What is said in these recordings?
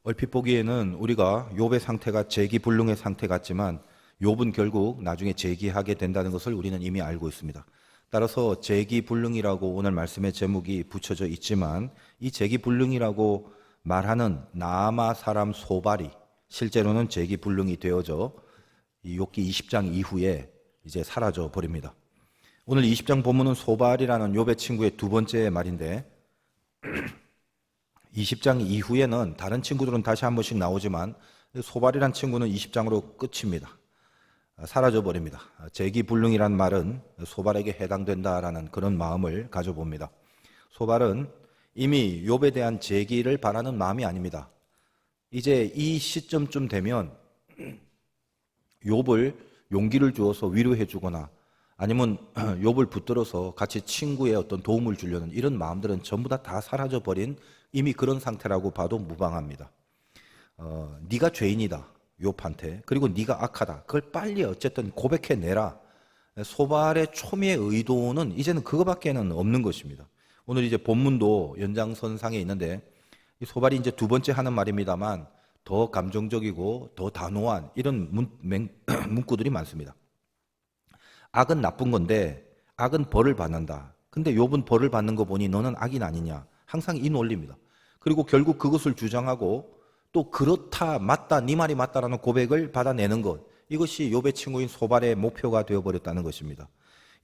얼핏 보기에는 우리가 욥의 상태가 재기불능의 상태 같지만 욥은 결국 나중에 재기하게 된다는 것을 우리는 이미 알고 있습니다. 따라서 재기불능이라고 오늘 말씀의 제목이 붙여져 있지만 이 재기불능이라고 말하는 나아마 사람 소발이 실제로는 재기불능이 되어져 이 욥기 20장 이후에 이제 사라져 버립니다. 오늘 20장 본문은 소발이라는 욥의 친구의 두 번째 말인데 20장 이후에는 다른 친구들은 다시 한 번씩 나오지만 소발이란 친구는 20장으로 끝입니다. 사라져 버립니다. 재기불능이란 말은 소발에게 해당된다라는 그런 마음을 가져봅니다. 소발은 이미 욥에 대한 재기를 바라는 마음이 아닙니다. 이제 이 시점쯤 되면 욥을 용기를 주어서 위로해 주거나 아니면 욥을 붙들어서 같이 친구의 어떤 도움을 주려는 이런 마음들은 전부 다 사라져 버린 이미 그런 상태라고 봐도 무방합니다. 네가 죄인이다 욥한테, 그리고 네가 악하다, 그걸 빨리 어쨌든 고백해내라. 소발의 초미의 의도는 이제는 그거밖에는 없는 것입니다. 오늘 이제 본문도 연장선상에 있는데 이 소발이 이제 두 번째 하는 말입니다만 더 감정적이고 더 단호한 이런 문구들이 많습니다. 악은 나쁜 건데 악은 벌을 받는다. 근데 욥은 벌을 받는 거 보니 너는 악인 아니냐. 항상 이 논리입니다. 그리고 결국 그것을 주장하고 또 그렇다, 맞다, 네 말이 맞다라는 고백을 받아내는 것, 이것이 욥의 친구인 소발의 목표가 되어버렸다는 것입니다.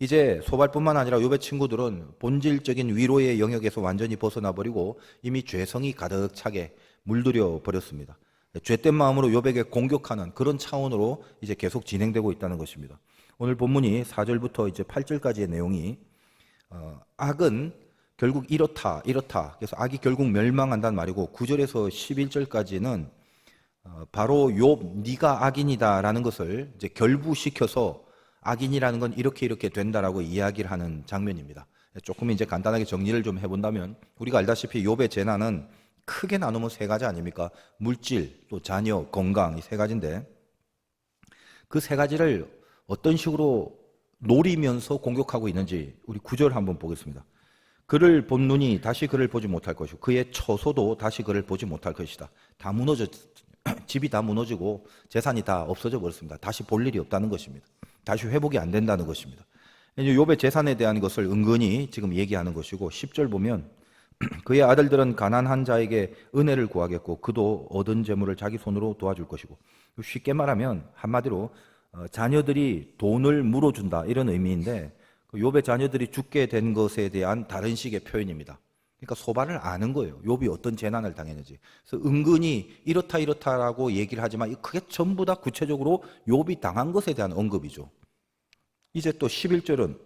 이제 소발뿐만 아니라 욥의 친구들은 본질적인 위로의 영역에서 완전히 벗어나버리고 이미 죄성이 가득 차게 물들여 버렸습니다. 죄된 마음으로 욥에게 공격하는 그런 차원으로 이제 계속 진행되고 있다는 것입니다. 오늘 본문이 4절부터 이제 8절까지의 내용이 악은 결국 이렇다. 그래서 악이 결국 멸망한다는 말이고 9절에서 11절까지는 바로 욥 네가 악인이다라는 것을 이제 결부시켜서 악인이라는 건 이렇게 된다라고 이야기를 하는 장면입니다. 조금 이제 간단하게 정리를 좀 해본다면 우리가 알다시피 욥의 재난은 크게 나누면 세 가지 아닙니까? 물질, 또 자녀, 건강, 이 세 가지인데 그 세 가지를 어떤 식으로 노리면서 공격하고 있는지 우리 9절 한번 보겠습니다. 그를 본 눈이 다시 그를 보지 못할 것이고 그의 처소도 다시 그를 보지 못할 것이다. 다 무너졌, 집이 다 무너지고 재산이 다 없어져 버렸습니다. 다시 볼 일이 없다는 것입니다. 다시 회복이 안 된다는 것입니다. 욥의 재산에 대한 것을 은근히 지금 얘기하는 것이고 10절 보면 그의 아들들은 가난한 자에게 은혜를 구하겠고 그도 얻은 재물을 자기 손으로 도와줄 것이고, 쉽게 말하면 한마디로 자녀들이 돈을 물어준다 이런 의미인데 욥의 자녀들이 죽게 된 것에 대한 다른 식의 표현입니다. 그러니까 소발을 아는 거예요. 욥이 어떤 재난을 당했는지. 그래서 은근히 이렇다라고 얘기를 하지만 그게 전부 다 구체적으로 욥이 당한 것에 대한 언급이죠. 이제 또 11절은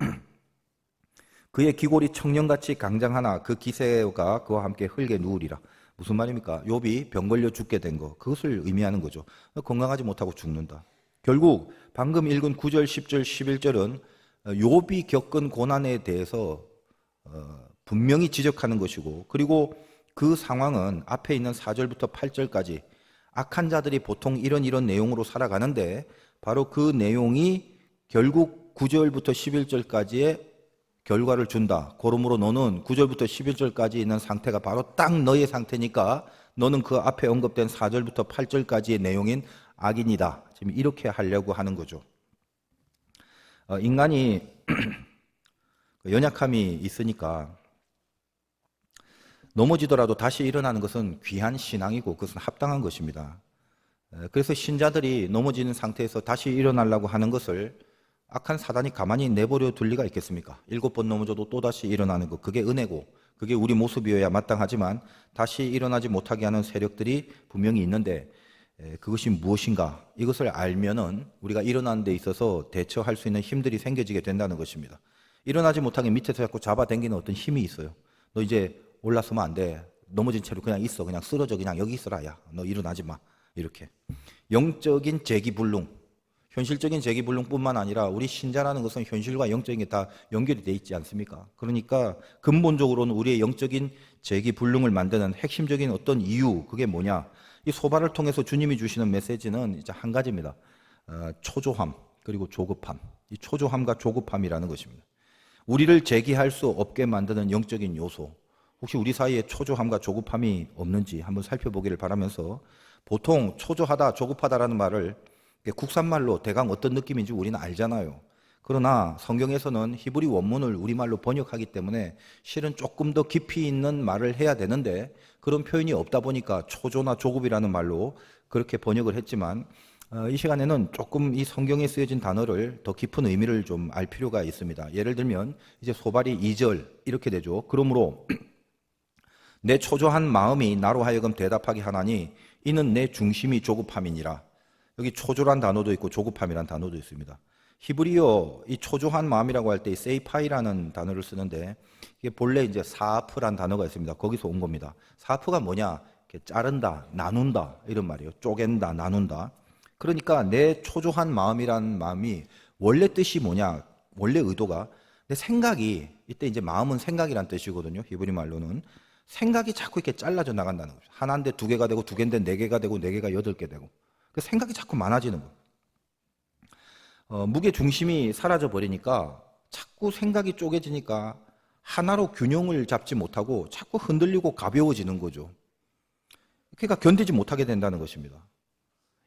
그의 기골이 청년같이 강장하나 그 기세가 그와 함께 흙에 누우리라. 무슨 말입니까? 욥이 병 걸려 죽게 된 거, 그것을 의미하는 거죠. 건강하지 못하고 죽는다. 결국 방금 읽은 9절, 10절, 11절은 욥이 겪은 고난에 대해서 분명히 지적하는 것이고, 그리고 그 상황은 앞에 있는 4절부터 8절까지 악한 자들이 보통 이런 내용으로 살아가는데 바로 그 내용이 결국 9절부터 11절까지의 결과를 준다. 그러므로 너는 9절부터 11절까지 있는 상태가 바로 딱 너의 상태니까 너는 그 앞에 언급된 4절부터 8절까지의 내용인 악인이다. 지금 이렇게 하려고 하는 거죠. 인간이 연약함이 있으니까 넘어지더라도 다시 일어나는 것은 귀한 신앙이고 그것은 합당한 것입니다. 그래서 신자들이 넘어지는 상태에서 다시 일어나려고 하는 것을 악한 사단이 가만히 내버려 둘 리가 있겠습니까? 7번 넘어져도 또다시 일어나는 것, 그게 은혜고 그게 우리 모습이어야 마땅하지만 다시 일어나지 못하게 하는 세력들이 분명히 있는데 그것이 무엇인가? 이것을 알면은 우리가 일어나는 데 있어서 대처할 수 있는 힘들이 생겨지게 된다는 것입니다. 일어나지 못하게 밑에서 자꾸 잡아당기는 어떤 힘이 있어요. 너 이제 올라서면 안 돼. 넘어진 채로 그냥 있어. 그냥 쓰러져. 그냥 여기 있어라. 야, 너 일어나지 마. 이렇게. 영적인 재기불능. 현실적인 재기불능뿐만 아니라 우리 신자라는 것은 현실과 영적인 게 다 연결이 돼 있지 않습니까? 그러니까 근본적으로는 우리의 영적인 재기불능을 만드는 핵심적인 어떤 이유, 그게 뭐냐? 이 소발을 통해서 주님이 주시는 메시지는 이제 한 가지입니다. 초조함 그리고 조급함. 이 초조함과 조급함이라는 것입니다. 우리를 재기할 수 없게 만드는 영적인 요소. 혹시 우리 사이에 초조함과 조급함이 없는지 한번 살펴보기를 바라면서, 보통 초조하다, 조급하다라는 말을 국산말로 대강 어떤 느낌인지 우리는 알잖아요. 그러나 성경에서는 히브리 원문을 우리말로 번역하기 때문에 실은 조금 더 깊이 있는 말을 해야 되는데 그런 표현이 없다 보니까 초조나 조급이라는 말로 그렇게 번역을 했지만, 이 시간에는 조금 이 성경에 쓰여진 단어를 더 깊은 의미를 좀 알 필요가 있습니다. 예를 들면 이제 소발이 2절 이렇게 되죠. 그러므로 내 초조한 마음이 나로 하여금 대답하게 하나니 이는 내 중심이 조급함이니라. 여기 초조란 단어도 있고 조급함이란 단어도 있습니다. 히브리어 이 초조한 마음이라고 할 때 세이파이라는 단어를 쓰는데, 이게 본래 이제 사프란 단어가 있습니다. 거기서 온 겁니다. 사프가 뭐냐? 이렇게 자른다, 나눈다 이런 말이에요. 쪼갠다, 나눈다. 그러니까 내 초조한 마음이란 마음이 원래 뜻이 뭐냐? 원래 의도가 내 생각이, 이때 이제 마음은 생각이란 뜻이거든요. 히브리 말로는 생각이 자꾸 이렇게 잘라져 나간다는 거죠. 하나인데 두 개가 되고, 두 개인데 네 개가 되고, 네 개가 여덟 개 되고. 그 생각이 자꾸 많아지는 거예요. 무게 중심이 사라져 버리니까 자꾸 생각이 쪼개지니까 하나로 균형을 잡지 못하고 자꾸 흔들리고 가벼워지는 거죠. 그러니까 견디지 못하게 된다는 것입니다.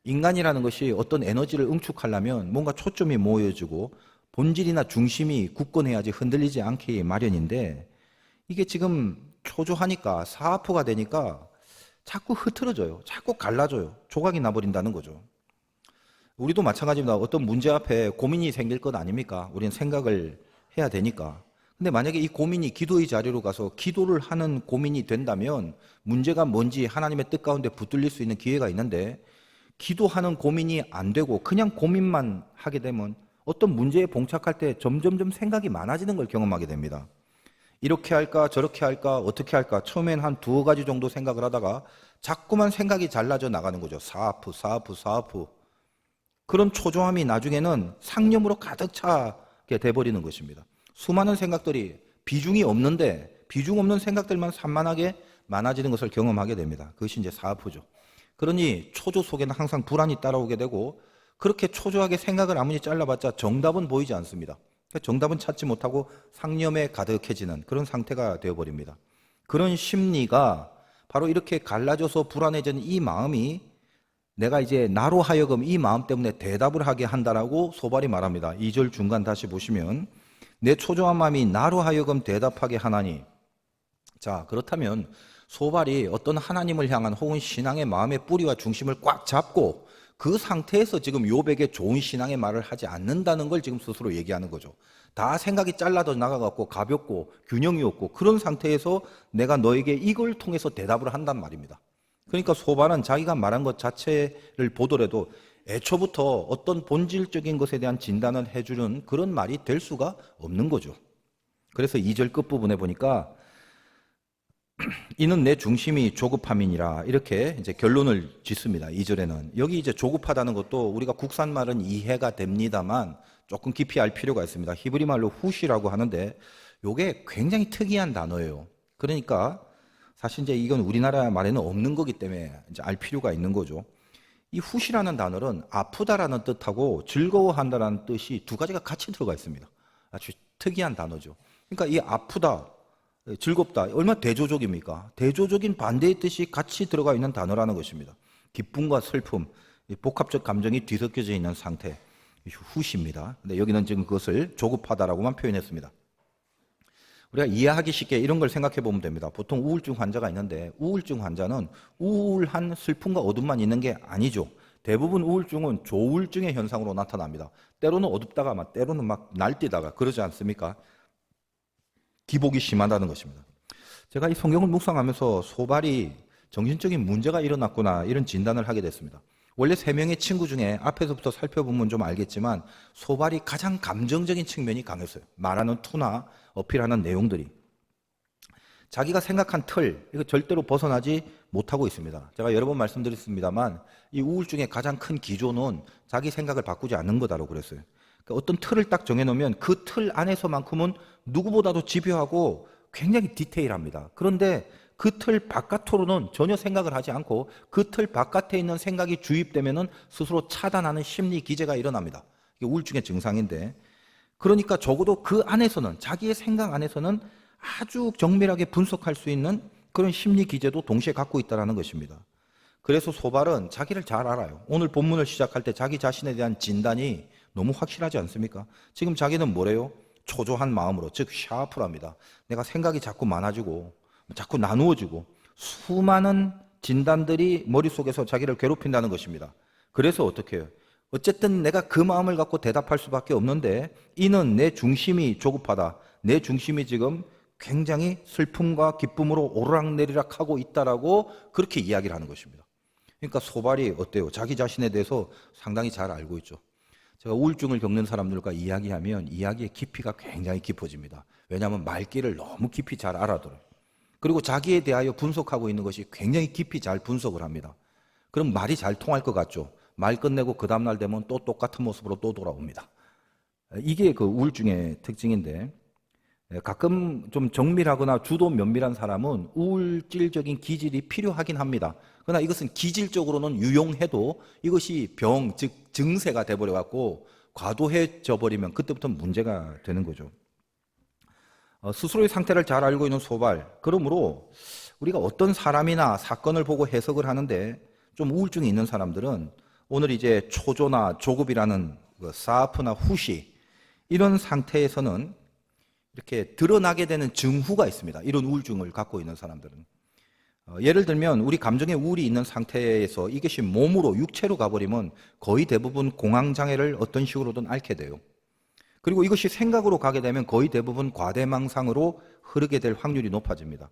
인간이라는 것이 어떤 에너지를 응축하려면 뭔가 초점이 모여지고 본질이나 중심이 굳건해야지 흔들리지 않게 마련인데, 이게 지금 초조하니까 사하프가 되니까 자꾸 흐트러져요. 자꾸 갈라져요. 조각이 나버린다는 거죠. 우리도 마찬가지입니다. 어떤 문제 앞에 고민이 생길 것 아닙니까? 우리는 생각을 해야 되니까. 근데 만약에 이 고민이 기도의 자리로 가서 기도를 하는 고민이 된다면 문제가 뭔지 하나님의 뜻 가운데 붙들릴 수 있는 기회가 있는데, 기도하는 고민이 안 되고 그냥 고민만 하게 되면 어떤 문제에 봉착할 때 점점점 생각이 많아지는 걸 경험하게 됩니다. 이렇게 할까 저렇게 할까 어떻게 할까, 처음엔 한 두어 가지 정도 생각을 하다가 자꾸만 생각이 잘라져 나가는 거죠. 사하프 사하프 사하프. 그런 초조함이 나중에는 상념으로 가득 차게 돼버리는 것입니다. 수많은 생각들이 비중이 없는데 비중 없는 생각들만 산만하게 많아지는 것을 경험하게 됩니다. 그것이 이제 사하프죠. 그러니 초조 속에는 항상 불안이 따라오게 되고, 그렇게 초조하게 생각을 아무리 잘라봤자 정답은 보이지 않습니다. 정답은 찾지 못하고 상념에 가득해지는 그런 상태가 되어버립니다. 그런 심리가 바로 이렇게 갈라져서 불안해지는 이 마음이 내가 이제 나로 하여금 이 마음 때문에 대답을 하게 한다라고 소발이 말합니다. 2절 중간 다시 보시면 내 초조한 마음이 나로 하여금 대답하게 하나니. 자, 그렇다면 소발이 어떤 하나님을 향한 혹은 신앙의 마음의 뿌리와 중심을 꽉 잡고 그 상태에서 지금 욥에게 좋은 신앙의 말을 하지 않는다는 걸 지금 스스로 얘기하는 거죠. 다 생각이 잘라져 나가갖고 가볍고 균형이 없고 그런 상태에서 내가 너에게 이걸 통해서 대답을 한단 말입니다. 그러니까 소발은 자기가 말한 것 자체를 보더라도 애초부터 어떤 본질적인 것에 대한 진단을 해주는 그런 말이 될 수가 없는 거죠. 그래서 2절 끝부분에 보니까 이는 내 중심이 조급함이니라, 이렇게 이제 결론을 짓습니다. 2절에는 여기 이제 조급하다는 것도 우리가 국산말은 이해가 됩니다만 조금 깊이 알 필요가 있습니다. 히브리 말로 후시라고 하는데 이게 굉장히 특이한 단어예요. 그러니까 사실 이제 이건 우리나라 말에는 없는 거기 때문에 이제 알 필요가 있는 거죠. 이 후시라는 단어는 아프다라는 뜻하고 즐거워한다라는 뜻이 두 가지가 같이 들어가 있습니다. 아주 특이한 단어죠. 그러니까 이 아프다, 즐겁다, 얼마나 대조적입니까? 대조적인 반대의 뜻이 같이 들어가 있는 단어라는 것입니다. 기쁨과 슬픔, 복합적 감정이 뒤섞여져 있는 상태, 후시입니다. 근데 여기는 지금 그것을 조급하다라고만 표현했습니다. 우리가 이해하기 쉽게 이런 걸 생각해 보면 됩니다. 보통 우울증 환자가 있는데 우울증 환자는 우울한 슬픔과 어둠만 있는 게 아니죠. 대부분 우울증은 조울증의 현상으로 나타납니다. 때로는 어둡다가 때로는 막 날뛰다가 그러지 않습니까? 기복이 심하다는 것입니다. 제가 이 성경을 묵상하면서 소발이 정신적인 문제가 일어났구나 이런 진단을 하게 됐습니다. 원래 세 명의 친구 중에 앞에서부터 살펴보면 좀 알겠지만 소발이 가장 감정적인 측면이 강했어요. 말하는 투나 어필하는 내용들이 자기가 생각한 틀, 이거 절대로 벗어나지 못하고 있습니다. 제가 여러 번 말씀드렸습니다만 이 우울증의 가장 큰 기조는 자기 생각을 바꾸지 않는 거다라고 그랬어요. 그러니까 어떤 틀을 딱 정해놓으면 그 틀 안에서만큼은 누구보다도 집요하고 굉장히 디테일합니다. 그런데 그 틀 바깥으로는 전혀 생각을 하지 않고 그 틀 바깥에 있는 생각이 주입되면은 스스로 차단하는 심리 기제가 일어납니다. 이게 우울증의 증상인데, 그러니까 적어도 그 안에서는, 자기의 생각 안에서는 아주 정밀하게 분석할 수 있는 그런 심리 기제도 동시에 갖고 있다는 것입니다. 그래서 소발은 자기를 잘 알아요. 오늘 본문을 시작할 때 자기 자신에 대한 진단이 너무 확실하지 않습니까? 지금 자기는 뭐래요? 초조한 마음으로, 즉 샤프랍니다. 내가 생각이 자꾸 많아지고 자꾸 나누어지고 수많은 진단들이 머릿속에서 자기를 괴롭힌다는 것입니다. 그래서 어떻게 해요? 어쨌든 내가 그 마음을 갖고 대답할 수밖에 없는데 이는 내 중심이 조급하다. 내 중심이 지금 굉장히 슬픔과 기쁨으로 오르락내리락 하고 있다라고 그렇게 이야기를 하는 것입니다. 그러니까 소발이 어때요? 자기 자신에 대해서 상당히 잘 알고 있죠. 제가 우울증을 겪는 사람들과 이야기하면 이야기의 깊이가 굉장히 깊어집니다. 왜냐하면 말귀를 너무 깊이 잘 알아들어요. 그리고 자기에 대하여 분석하고 있는 것이 굉장히 깊이 잘 분석을 합니다. 그럼 말이 잘 통할 것 같죠? 말 끝내고 그 다음날 되면 또 똑같은 모습으로 또 돌아옵니다. 이게 그 우울증의 특징인데 가끔 좀 정밀하거나 주도 면밀한 사람은 우울질적인 기질이 필요하긴 합니다. 그러나 이것은 기질적으로는 유용해도 이것이 병, 즉 증세가 돼버려 갖고 과도해져 버리면 그때부터 문제가 되는 거죠. 스스로의 상태를 잘 알고 있는 소발. 그러므로 우리가 어떤 사람이나 사건을 보고 해석을 하는데 좀 우울증이 있는 사람들은 오늘 이제 초조나 조급이라는 그 사프나 후시 이런 상태에서는 이렇게 드러나게 되는 증후가 있습니다. 이런 우울증을 갖고 있는 사람들은. 예를 들면 우리 감정의 우울이 있는 상태에서 이것이 몸으로 육체로 가버리면 거의 대부분 공황장애를 어떤 식으로든 앓게 돼요. 그리고 이것이 생각으로 가게 되면 거의 대부분 과대망상으로 흐르게 될 확률이 높아집니다.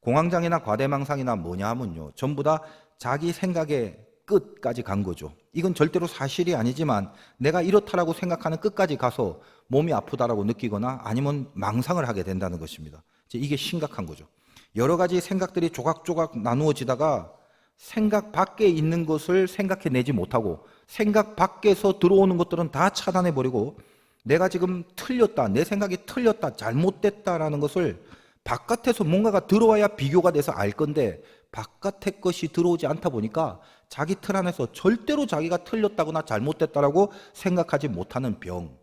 공황장애나 과대망상이나 뭐냐 하면요, 전부 다 자기 생각의 끝까지 간 거죠. 이건 절대로 사실이 아니지만 내가 이렇다라고 생각하는 끝까지 가서 몸이 아프다라고 느끼거나 아니면 망상을 하게 된다는 것입니다. 이게 심각한 거죠. 여러 가지 생각들이 조각조각 나누어지다가 생각 밖에 있는 것을 생각해내지 못하고 생각 밖에서 들어오는 것들은 다 차단해버리고 내가 지금 틀렸다, 내 생각이 틀렸다, 잘못됐다라는 것을 바깥에서 뭔가가 들어와야 비교가 돼서 알 건데 바깥의 것이 들어오지 않다 보니까 자기 틀 안에서 절대로 자기가 틀렸다거나 잘못됐다라고 생각하지 못하는 병.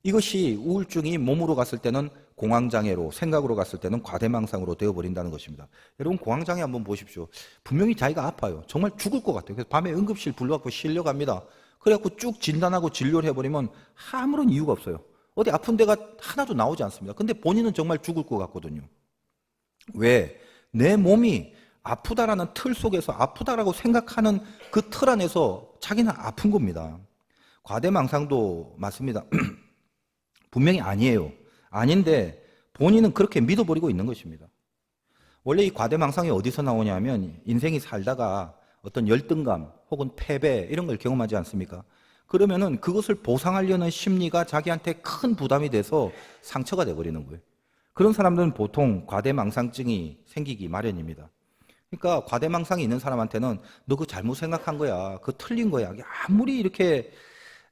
이것이 우울증이 몸으로 갔을 때는 공황장애로, 생각으로 갔을 때는 과대망상으로 되어버린다는 것입니다. 여러분 공황장애 한번 보십시오. 분명히 자기가 아파요. 정말 죽을 것 같아요. 그래서 밤에 응급실 불러갖고 실려갑니다. 그래갖고 쭉 진단하고 진료를 해버리면 아무런 이유가 없어요. 어디 아픈 데가 하나도 나오지 않습니다. 근데 본인은 정말 죽을 것 같거든요. 왜? 내 몸이 아프다라는 틀 속에서 아프다라고 생각하는 그 틀 안에서 자기는 아픈 겁니다. 과대망상도 맞습니다. 분명히 아니에요. 아닌데 본인은 그렇게 믿어버리고 있는 것입니다. 원래 이 과대망상이 어디서 나오냐면 인생이 살다가 어떤 열등감 혹은 패배 이런 걸 경험하지 않습니까? 그러면은 그것을 보상하려는 심리가 자기한테 큰 부담이 돼서 상처가 돼버리는 거예요. 그런 사람들은 보통 과대망상증이 생기기 마련입니다. 그러니까 과대망상이 있는 사람한테는 너 그거 잘못 생각한 거야. 그거 틀린 거야. 아무리 이렇게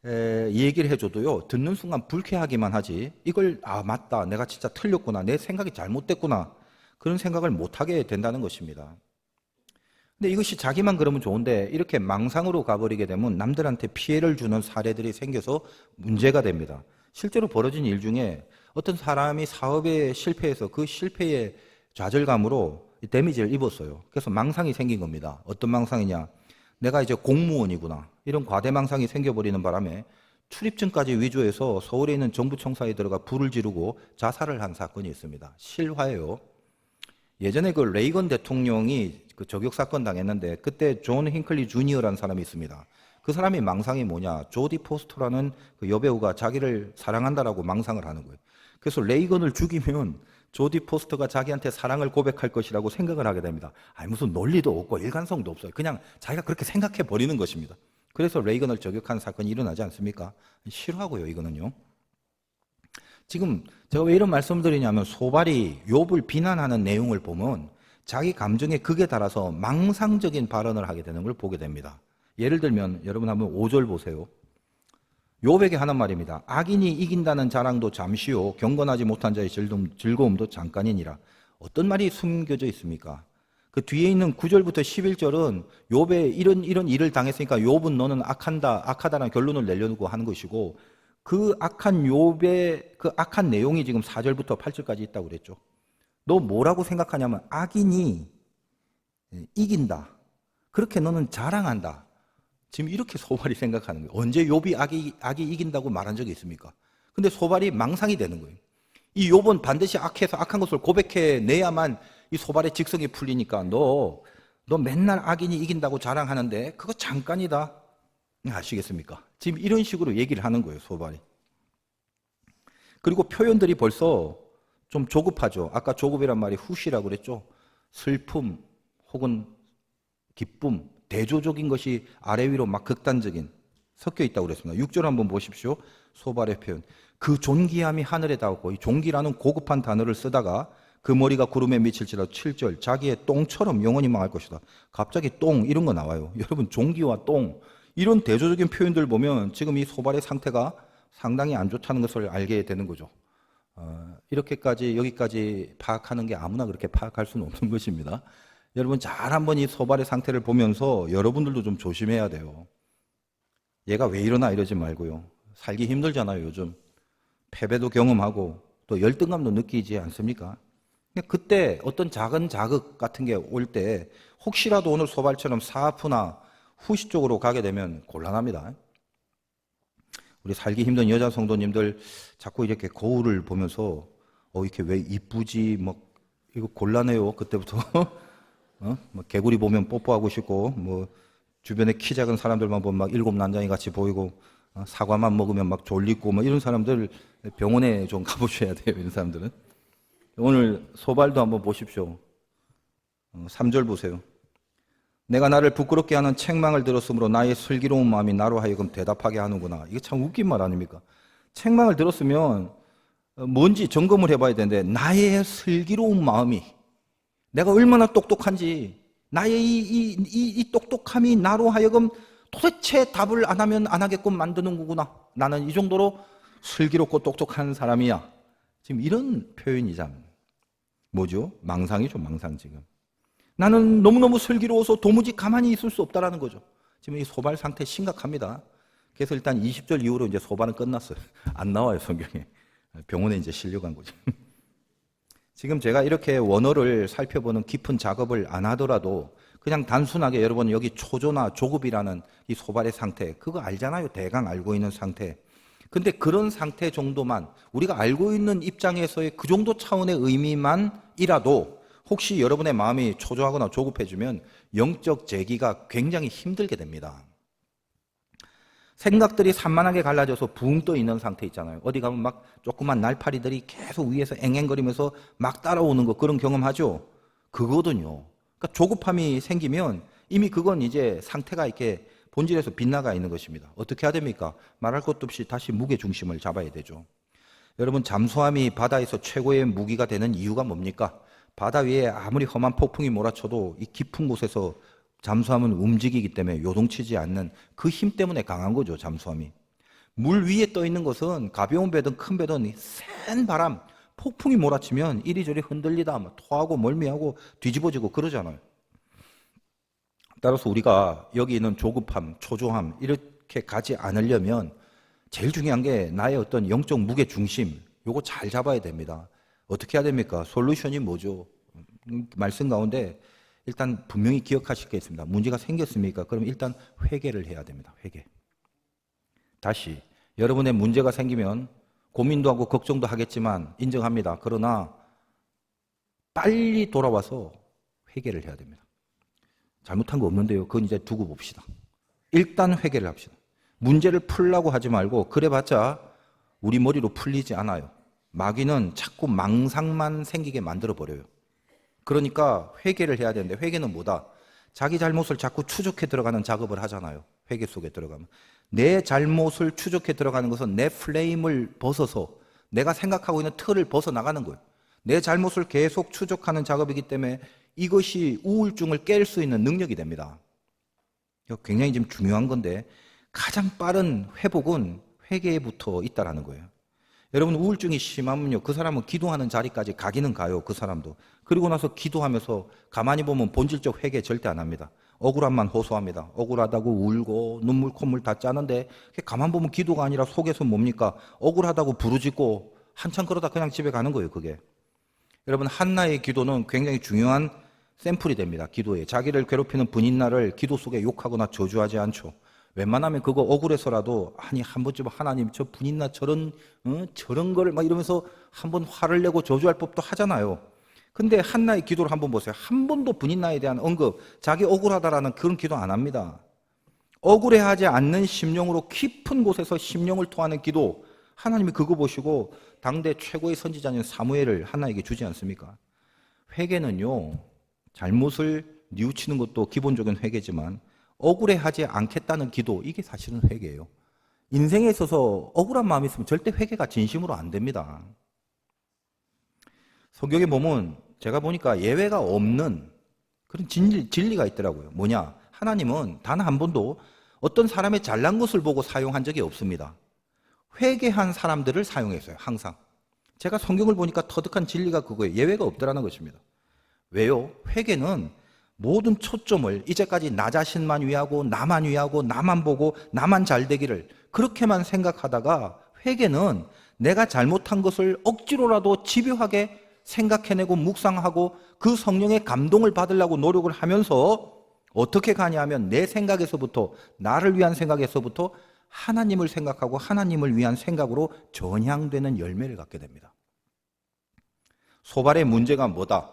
얘기를 해줘도요. 듣는 순간 불쾌하기만 하지. 이걸 맞다. 내가 진짜 틀렸구나. 내 생각이 잘못됐구나. 그런 생각을 못하게 된다는 것입니다. 근데 이것이 자기만 그러면 좋은데 이렇게 망상으로 가버리게 되면 남들한테 피해를 주는 사례들이 생겨서 문제가 됩니다. 실제로 벌어진 일 중에 어떤 사람이 사업에 실패해서 그 실패의 좌절감으로 데미지를 입었어요. 그래서 망상이 생긴 겁니다. 어떤 망상이냐? 내가 이제 공무원이구나. 이런 과대망상이 생겨버리는 바람에 출입증까지 위조해서 서울에 있는 정부청사에 들어가 불을 지르고 자살을 한 사건이 있습니다. 실화예요. 예전에 그 레이건 대통령이 그 저격 사건 당했는데 그때 존 힌클리 주니어라는 사람이 있습니다. 그 사람이 망상이 뭐냐? 조디 포스터라는 그 여배우가 자기를 사랑한다라고 망상을 하는 거예요. 그래서 레이건을 죽이면 조디 포스터가 자기한테 사랑을 고백할 것이라고 생각을 하게 됩니다. 아니 무슨 논리도 없고 일관성도 없어요. 그냥 자기가 그렇게 생각해 버리는 것입니다. 그래서 레이건을 저격한 사건이 일어나지 않습니까? 싫어하고요, 이거는요. 지금 제가 왜 이런 말씀을 드리냐면 소발이 욥을 비난하는 내용을 보면 자기 감정의 극에 따라서 망상적인 발언을 하게 되는 걸 보게 됩니다. 예를 들면 여러분 한번 5절 보세요. 욥에게 하는 말입니다. 악인이 이긴다는 자랑도 잠시요 경건하지 못한 자의 즐거움도 잠깐이니라. 어떤 말이 숨겨져 있습니까? 그 뒤에 있는 9절부터 11절은 욥에 이런 일을 당했으니까 욥은 너는 악하다라는 결론을 내려놓고 하는 것이고 그 악한 욥의 그 악한 내용이 지금 4절부터 8절까지 있다고 그랬죠. 너 뭐라고 생각하냐면 악인이 이긴다. 그렇게 너는 자랑한다. 지금 이렇게 소발이 생각하는 거예요. 언제 욥이 악이 이긴다고 말한 적이 있습니까? 근데 소발이 망상이 되는 거예요. 이 욥은 반드시 악해서 악한 것을 고백해내야만 이 소발의 직성이 풀리니까 너 맨날 악인이 이긴다고 자랑하는데 그거 잠깐이다. 아시겠습니까? 지금 이런 식으로 얘기를 하는 거예요, 소발이. 그리고 표현들이 벌써 좀 조급하죠. 아까 조급이란 말이 후시라고 그랬죠. 슬픔 혹은 기쁨, 대조적인 것이 아래 위로 막 극단적인 섞여 있다고 그랬습니다. 6절 한번 보십시오. 소발의 표현. 그 존귀함이 하늘에 닿고, 이 존귀라는 고급한 단어를 쓰다가 그 머리가 구름에 미칠지라도 7절 자기의 똥처럼 영원히 망할 것이다. 갑자기 똥 이런 거 나와요. 여러분 존귀와 똥 이런 대조적인 표현들 보면 지금 이 소발의 상태가 상당히 안 좋다는 것을 알게 되는 거죠. 이렇게까지 여기까지 파악하는 게 아무나 그렇게 파악할 수는 없는 것입니다. 여러분 잘 한번 이 소발의 상태를 보면서 여러분들도 좀 조심해야 돼요. 얘가 왜 이러나 이러지 말고요. 살기 힘들잖아요, 요즘. 패배도 경험하고 또 열등감도 느끼지 않습니까? 그때 어떤 작은 자극 같은 게 올 때 혹시라도 오늘 소발처럼 사프나 후시 쪽으로 가게 되면 곤란합니다. 우리 살기 힘든 여자 성도님들 자꾸 이렇게 거울을 보면서 이렇게 왜 이쁘지? 뭐 이거 곤란해요. 그때부터 뭐 개구리 보면 뽀뽀하고 싶고 뭐 주변에 키 작은 사람들만 보면 막 일곱 난장이 같이 보이고 사과만 먹으면 막 졸리고 뭐 이런 사람들 병원에 좀 가보셔야 돼요. 이런 사람들은. 오늘 소발도 한번 보십시오. 3절 보세요. 내가 나를 부끄럽게 하는 책망을 들었으므로 나의 슬기로운 마음이 나로 하여금 대답하게 하는구나. 이게 참 웃긴 말 아닙니까? 책망을 들었으면 뭔지 점검을 해봐야 되는데 나의 슬기로운 마음이 내가 얼마나 똑똑한지 나의 이 똑똑함이 나로 하여금 도대체 답을 안 하면 안 하게끔 만드는 거구나. 나는 이 정도로 슬기롭고 똑똑한 사람이야. 지금 이런 표현이잖아요. 뭐죠? 망상이죠, 망상 지금. 나는 너무너무 슬기로워서 도무지 가만히 있을 수 없다라는 거죠. 지금 이 소발 상태 심각합니다. 그래서 일단 20절 이후로 이제 소발은 끝났어요. 안 나와요, 성경에. 병원에 이제 실려간 거죠. 지금 제가 이렇게 원어를 살펴보는 깊은 작업을 안 하더라도 그냥 단순하게 여러분 여기 초조나 조급이라는 이 소발의 상태, 그거 알잖아요. 대강 알고 있는 상태. 근데 그런 상태 정도만 우리가 알고 있는 입장에서의 그 정도 차원의 의미만이라도 혹시 여러분의 마음이 초조하거나 조급해지면 영적 재기가 굉장히 힘들게 됩니다. 생각들이 산만하게 갈라져서 붕 떠 있는 상태 있잖아요. 어디 가면 막 조그만 날파리들이 계속 위에서 앵앵거리면서 막 따라오는 거 그런 경험하죠? 그거거든요. 그러니까 조급함이 생기면 이미 그건 이제 상태가 이렇게 본질에서 빗나가 있는 것입니다. 어떻게 해야 됩니까? 말할 것도 없이 다시 무게 중심을 잡아야 되죠. 여러분 잠수함이 바다에서 최고의 무기가 되는 이유가 뭡니까? 바다 위에 아무리 험한 폭풍이 몰아쳐도 이 깊은 곳에서 잠수함은 움직이기 때문에 요동치지 않는 그 힘 때문에 강한 거죠, 잠수함이. 물 위에 떠 있는 것은 가벼운 배든 큰 배든 센 바람, 폭풍이 몰아치면 이리저리 흔들리다 토하고 멀미하고 뒤집어지고 그러잖아요. 따라서 우리가 여기 있는 조급함, 초조함 이렇게 가지 않으려면 제일 중요한 게 나의 어떤 영적 무게 중심, 요거 잘 잡아야 됩니다. 어떻게 해야 됩니까? 솔루션이 뭐죠? 말씀 가운데 일단 분명히 기억하실 게 있습니다. 문제가 생겼습니까? 그럼 일단 회개를 해야 됩니다. 회개. 다시 여러분의 문제가 생기면 고민도 하고 걱정도 하겠지만 인정합니다. 그러나 빨리 돌아와서 회개를 해야 됩니다. 잘못한 거 없는데요. 그건 이제 두고 봅시다. 일단 회개를 합시다. 문제를 풀라고 하지 말고 그래봤자 우리 머리로 풀리지 않아요. 마귀는 자꾸 망상만 생기게 만들어버려요. 그러니까 회개를 해야 되는데 회개는 뭐다? 자기 잘못을 자꾸 추적해 들어가는 작업을 하잖아요. 회개 속에 들어가면. 내 잘못을 추적해 들어가는 것은 내 플레임을 벗어서 내가 생각하고 있는 틀을 벗어나가는 거예요. 내 잘못을 계속 추적하는 작업이기 때문에 이것이 우울증을 깰 수 있는 능력이 됩니다. 굉장히 지금 중요한 건데 가장 빠른 회복은 회개부터 있다라는 거예요. 여러분 우울증이 심하면요 그 사람은 기도하는 자리까지 가기는 가요. 그 사람도. 그리고 나서 기도하면서 가만히 보면 본질적 회개 절대 안 합니다. 억울함만 호소합니다. 억울하다고 울고 눈물 콧물 다 짜는데 가만 보면 기도가 아니라 속에서 뭡니까? 억울하다고 부르짖고 한참 그러다 그냥 집에 가는 거예요, 그게. 여러분, 한나의 기도는 굉장히 중요한 샘플이 됩니다. 기도에. 자기를 괴롭히는 분인나를 기도 속에 욕하거나 저주하지 않죠. 웬만하면 그거 억울해서라도 아니 한 번쯤 하나님 저 분인나 저런 걸 막 이러면서 한번 화를 내고 저주할 법도 하잖아요. 근데 한나의 기도를 한번 보세요. 한 번도 분인나에 대한 언급, 자기 억울하다라는 그런 기도 안 합니다. 억울해하지 않는 심령으로 깊은 곳에서 심령을 토하는 기도, 하나님이 그거 보시고 당대 최고의 선지자인 사무엘을 한나에게 주지 않습니까? 회개는요, 잘못을 뉘우치는 것도 기본적인 회개지만 억울해하지 않겠다는 기도, 이게 사실은 회개예요. 인생에 있어서 억울한 마음이 있으면 절대 회개가 진심으로 안 됩니다. 성경에 보면 제가 보니까 예외가 없는 그런 진리가 있더라고요. 뭐냐? 하나님은 단 한 번도 어떤 사람의 잘난 것을 보고 사용한 적이 없습니다. 회개한 사람들을 사용했어요. 항상. 제가 성경을 보니까 터득한 진리가 그거예요. 예외가 없더라는 것입니다. 왜요? 회개는 모든 초점을 이제까지 나 자신만 위하고 나만 위하고 나만 보고 나만 잘 되기를 그렇게만 생각하다가 회개는 내가 잘못한 것을 억지로라도 집요하게 생각해내고 묵상하고 그 성령의 감동을 받으려고 노력을 하면서 어떻게 가냐 하면 내 생각에서부터, 나를 위한 생각에서부터 하나님을 생각하고 하나님을 위한 생각으로 전향되는 열매를 갖게 됩니다. 소발의 문제가 뭐다?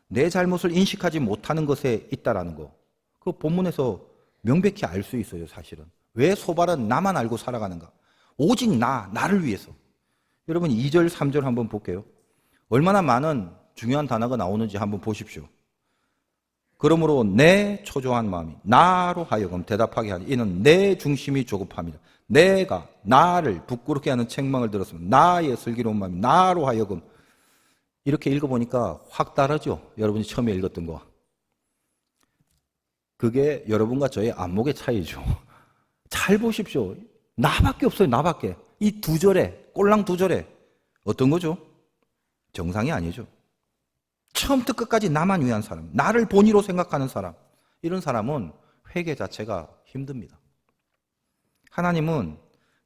내 잘못을 인식하지 못하는 것에 있다라는 거. 그 본문에서 명백히 알 수 있어요, 사실은. 왜 소발은 나만 알고 살아가는가? 오직 나를 위해서. 여러분 2절, 3절 한번 볼게요. 얼마나 많은 중요한 단어가 나오는지 한번 보십시오. 그러므로 내 초조한 마음이 나로 하여금 대답하게 하니 이는 내 중심이 조급합니다. 내가 나를 부끄럽게 하는 책망을 들었으면 나의 슬기로운 마음이 나로 하여금 이렇게 읽어보니까 확 다르죠. 여러분이 처음에 읽었던 거. 그게 여러분과 저의 안목의 차이죠. 잘 보십시오. 나밖에 없어요. 나밖에. 이 두 절에, 꼴랑 두 절에 어떤 거죠? 정상이 아니죠. 처음부터 끝까지 나만 위한 사람, 나를 본의로 생각하는 사람, 이런 사람은 회개 자체가 힘듭니다. 하나님은